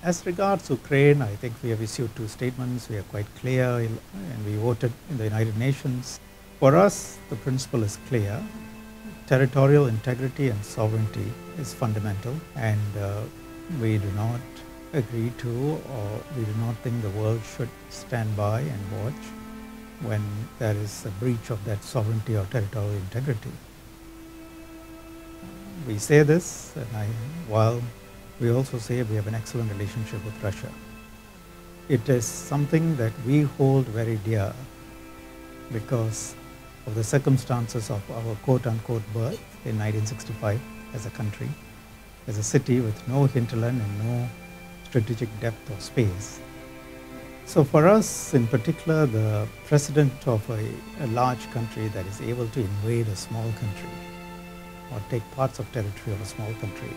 As regards Ukraine, I think we have issued two statements. We are quite clear, and we voted in the United Nations. For us, the principle is clear. Territorial integrity and sovereignty is fundamental, and we do not agree to, or we do not think the world should stand by and watch when there is a breach of that sovereignty or territorial integrity. We say this, and while we also say we have an excellent relationship with Russia. It is something that we hold very dear because of the circumstances of our quote-unquote birth in 1965 as a country, as a city with no hinterland and no strategic depth or space. So for us in particular, the precedent of a large country that is able to invade a small country or take parts of territory of a small country,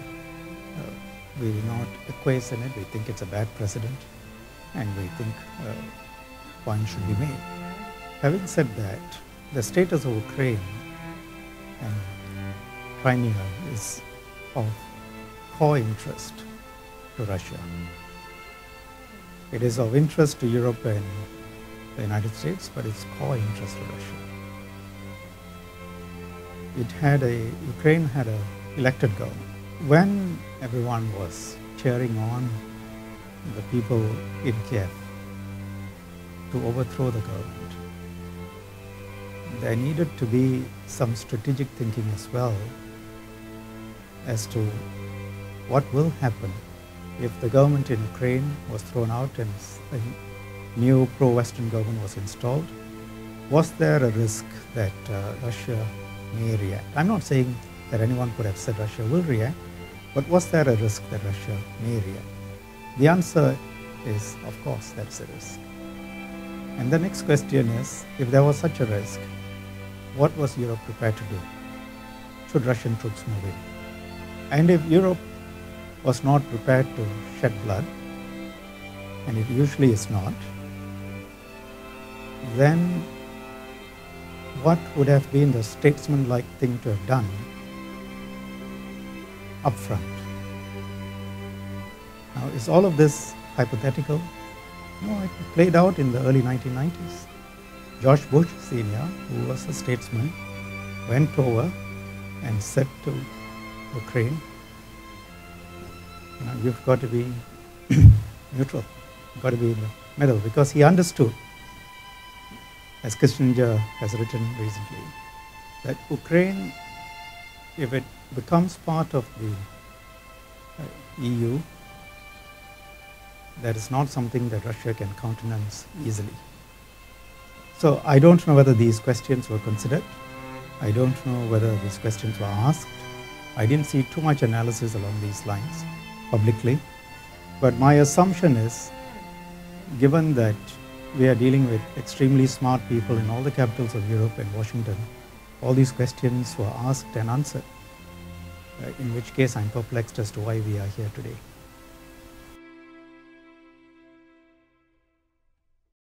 we do not acquiesce in it. We think it's a bad precedent, and we think points should be made. Having said that, the status of Ukraine and Crimea is of core interest to Russia. It is of interest to Europe and the United States, but it's core interest to Russia. Ukraine had an elected government. When everyone was cheering on the people in Kiev to overthrow the government, there needed to be some strategic thinking as well as to what will happen if the government in Ukraine was thrown out and a new pro-Western government was installed. Was there a risk that Russia may react? I'm not saying that anyone could have said Russia will react, but was there a risk that Russia may react? The answer is, of course, that's a risk. And the next question is, if there was such a risk, what was Europe prepared to do? Should Russian troops move in? And if Europe was not prepared to shed blood, and it usually is not, then what would have been the statesman-like thing to have done up front? Now, is all of this hypothetical? No, it played out in the early 1990s. George Bush Sr., who was a statesman, went over and said to Ukraine, you've got to be neutral, you've got to be in the middle, because he understood, as Kissinger has written recently, that Ukraine, if it becomes part of the EU, that is not something that Russia can countenance easily. So I don't know whether these questions were considered. I don't know whether these questions were asked. I didn't see too much analysis along these lines publicly. But my assumption is, given that we are dealing with extremely smart people in all the capitals of Europe and Washington, all these questions were asked and answered, in which case I'm perplexed as to why we are here today.